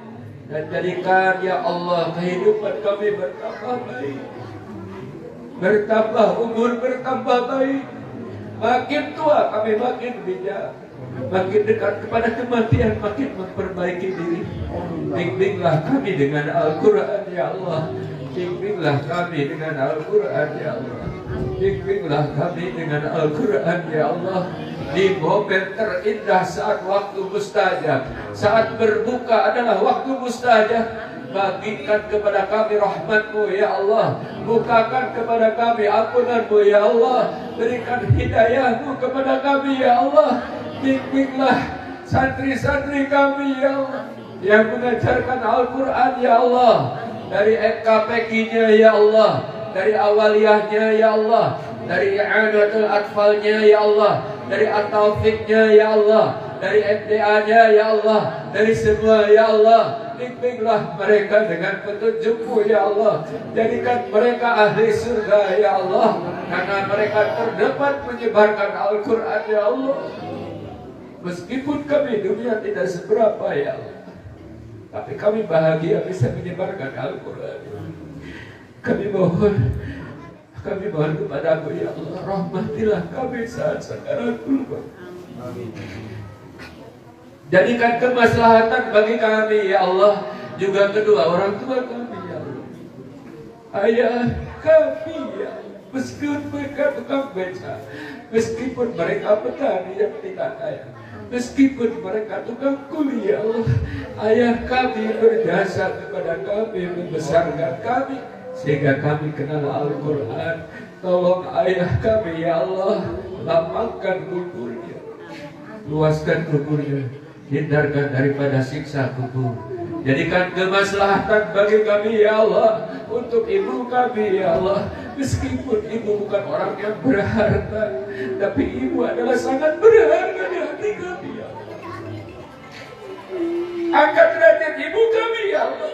Dan jadikan ya Allah kehidupan kami bertambah baik, bertambah umur bertambah baik. Makin tua kami makin bijak, makin dekat kepada kematian makin memperbaiki diri. Bimbinglah kami dengan Al-Quran ya Allah. Bimbinglah kami dengan Al-Quran ya Allah. Bimbinglah kami dengan Al-Quran ya Allah. Di momen terindah saat waktu mustajab, saat berbuka adalah waktu mustajab. Bagikan kepada kami rahmat-Mu ya Allah. Bukakan kepada kami ampunan-Mu ya Allah. Berikan hidayah-Mu kepada kami ya Allah. Bimbinglah santri-santri kami ya Allah, yang mengajarkan Al-Quran ya Allah. Dari EKPK-nya ya Allah, dari awaliyahnya ya Allah, dari i'anatul atfalnya ya Allah, dari at-taufiqnya ya Allah, dari MDA-nya ya Allah, dari semua ya Allah. Bimbinglah mereka dengan petunjuk-Mu ya Allah. Jadikan mereka ahli surga ya Allah, karena mereka terdapat menyebarkan Al-Quran ya Allah. Meskipun kami dunia tidak seberapa ya Allah, tapi kami bahagia bisa menyebarkan Al-Quran. Kami mohon kepada-Mu ya Allah, rahmatilah kami saat sakaratul maut. Jadikan kemaslahatan bagi kami ya Allah, juga kedua orang tua kami ya Allah. Ayah kami ya Allah, meskipun mereka tukang beca, meskipun mereka petani yang tidak kaya, meskipun mereka tukang kuli ya Allah, ayah kami berjasa kepada kami, membesarkan kami sehingga kami kenal Al-Quran. Tolong ayah kami ya Allah, lapangkan kuburnya, luaskan kuburnya, hindarkan daripada siksa kubur. Jadikan kemaslahatan bagi kami ya Allah, untuk ibu kami ya Allah. Meskipun ibu bukan orang yang berharta, tapi ibu adalah sangat berharga di hati kami ya Allah. Angkat derajat ibu kami ya Allah.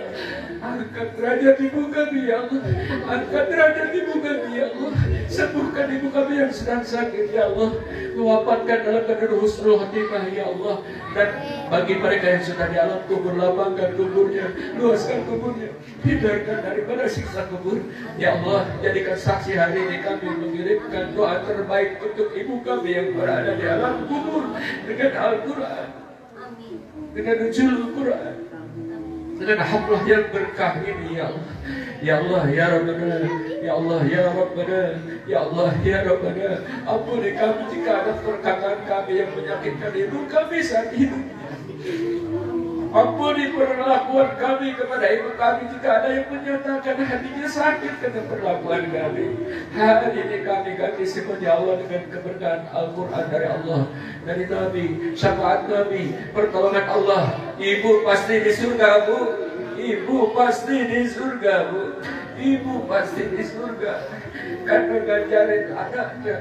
Angkat derajat ibu kami ya Allah. Angkat derajat ibu kami ya Allah. Sembuhkan ibu kami yang sedang sakit ya Allah. Wafatkan dalam keadaan husnul khotimah ya Allah. Dan bagi mereka yang sudah di alam kubur, lapangkan kuburnya, luaskan kuburnya, hindarkan daripada siksa kubur ya Allah. Jadikan saksi hari ini kami mengirimkan doa terbaik untuk ibu kami yang berada di alam kubur dengan Al-Quran, dengan nuzul Al-Quran, dengan haflah yang berkah ini ya Allah. Ya Allah ya Rabbana, ya Allah ya Rabbana, ya Allah ya Rabbana. Ampuni kami jika ada perkataan kami yang menyakitkan ibu kami saat hidupnya. Ampuni perlakuan kami kepada ibu kami jika ada yang menyatakan hatinya sakit karena perlakuan kami. Hari ini kami ganti semuanya Allah dengan keberkahan Al-Quran dari Allah, dari Nabi, syafaat Nabi, pertolongan Allah. Ibu pasti di surga Bu. Ibu pasti di surga Bu. Ibu pasti di surga, karena ngajarin anaknya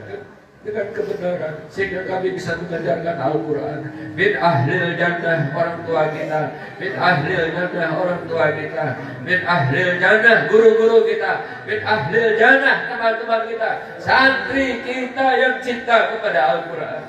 dengan kebenaran, sehingga kami bisa mengajarkan Al-Quran. Min ahlil jannah orang tua kita, min ahlil jannah orang tua kita, min ahlil jannah guru-guru kita, min ahlil jannah teman-teman kita, santri kita yang cinta kepada Al-Quran.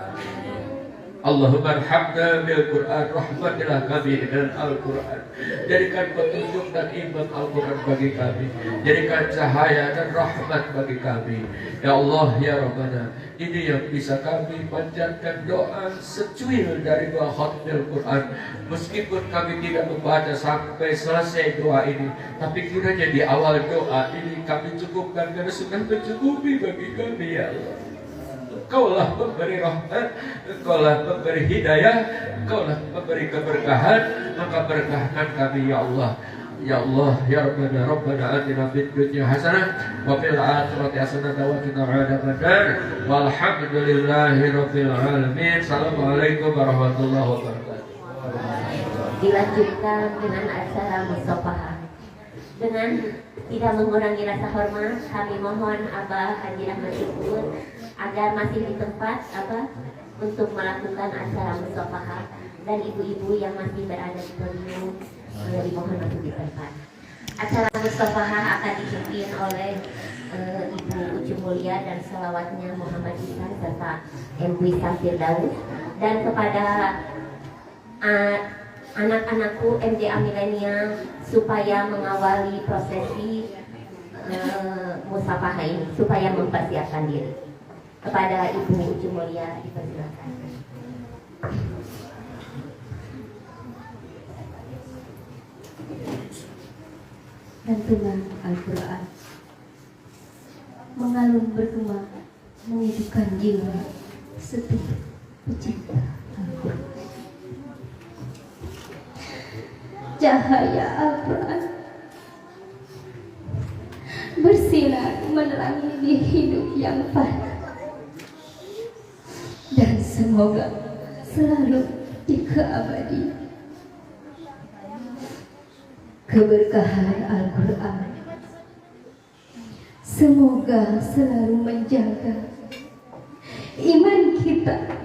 Allahumma arhamna bil Quran, rahmatilah kami dengan Al-Quran. Jadikan petunjuk dan iman Al-Quran bagi kami. Jadikan cahaya dan rahmat bagi kami. Ya Allah, ya Rabbana, ini yang bisa kami panjatkan doa secuil dari doa khatmil Quran. Meskipun kami tidak membaca sampai selesai doa ini, tapi kiranya di awal doa ini kami cukupkan karena sudah mencukupi bagi kami, ya Allah. Engkaulah pemberi rahmat, Engkaulah pemberi hidayah, Engkaulah pemberi keberkahan, maka berkahkan kami, ya Allah. Ya Allah, ya Rabbana, Rabbana atina fid dunya hasanah wa fil akhirati hasanah wa qina adzabannar. Walhamdulillahi rabbil alamin. Assalamualaikum warahmatullahi wabarakatuh. Dilanjutkan dengan acara musafahah. Dengan tidak mengurangi rasa hormat, kami mohon Abah Haji Ahmad Syukur agar masih di tempat Abah untuk melakukan acara musafahah, dan ibu-ibu yang masih berada di podium dimohon masuk di tempat. Acara musafahah akan dipimpin oleh Ibu Ucu Mulia dan salawatnya Muhammad Ihsan serta MW Samsir Daud, dan kepada anak-anakku MDA milenial supaya mengawali prosesi musafahah ini, supaya mempersiapkan diri. Kepada Ibu Ucu Mulia dipersilakan. Lantunan Al-Quran mengalun bergema, menghidupkan jiwa setiap pecinta Al-Quran. Cahaya Al-Quran bersinar menerangi di hidup yang fana, dan semoga selalu dikeabadikan. Keberkahan Al-Quran semoga selalu menjaga iman kita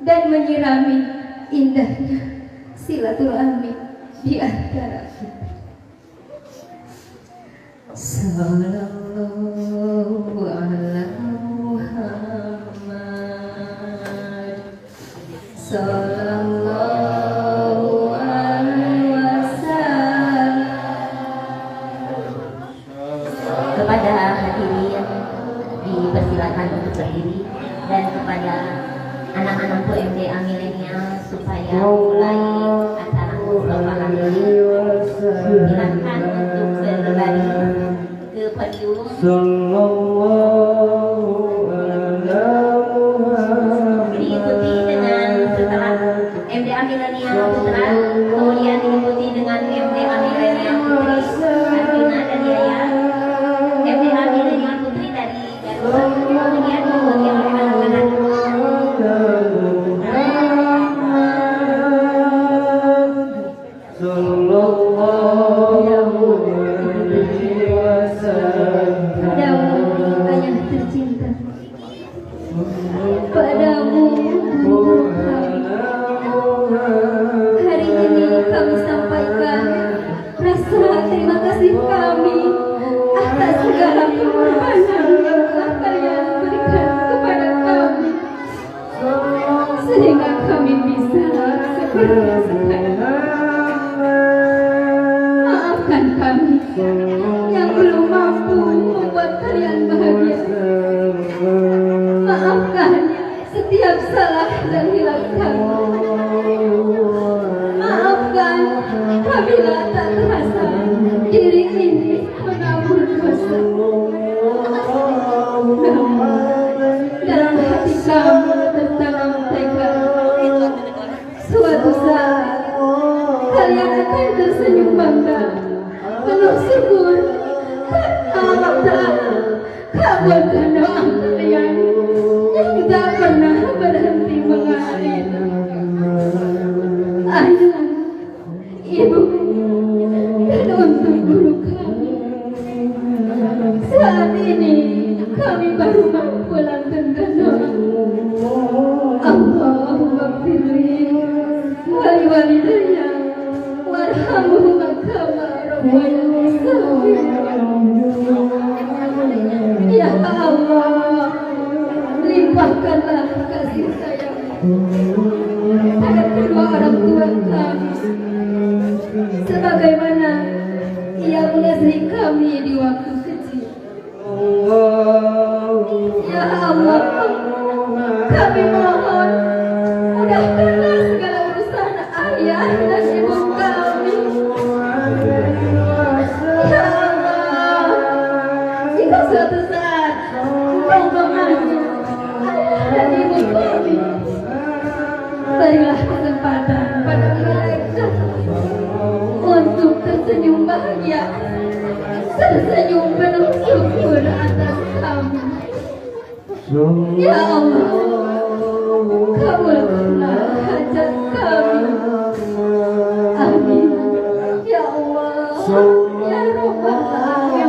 dan menyirami indahnya silaturahmi di antara kita. Sallallahu ala Muhammad, sallallahu alaihi wasallam. Kepada hadirin dipersilakan untuk berdiri, dan kepada anak-anakku MDA milenial supaya mulai acara musafahah ini silakan untuk berbaring ke podium. Diikuti dengan setelah MDA milenial putra, kemudian diikuti dengan MDA milenial putri Arjuna dan Yaya, MDA milenial putri dari Garut, kemudian diikuti oleh anak-anak Padamu ayah tercinta, padamu Tuhan. Hari ini kami sampaikan rasa terima kasih kami atas segala pengorbanan yang telah kalian berikan kepada kami, sehingga kami bisa seperti sekarang. Maafkan kami yang belum mampu membuat kalian bahagia. Maafkan setiap salah dan hilang kami. Maafkan apabila tak terasa diri ini menabur dosa. Namun dalam hati kami tertanam tekad, suatu saat kalian akan tersenyum bangga, penuh syukur karena Allah Ta'ala kabulkan doa kalian yang tak pernah berhenti mengalir. Ayah, ibu, dan untuk guru kami, saat ini kami baru mampu lantunkan doa. Allahumma firli wali walidayya warhamhuma kama rabbayani shaghira. Ya Allah, limpahkanlah kasih sayang kedua orang tua kami, sebagaimana Ia mengasihi kami di waktu kecil. Ya Allah, kami mohon mudahkanlah segala urusan ayah dan ibu kami. Ya Allah, jika suatu saat Engkau memanggil ayah dan ibu kami, berilah kesempatan pada mereka untuk tersenyum bahagia, tersenyum penuh syukur atas kami. Ya Allah, kabulkanlah hajat kami. Amin. Ya Allah, ya Rabbal Alamin.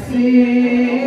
See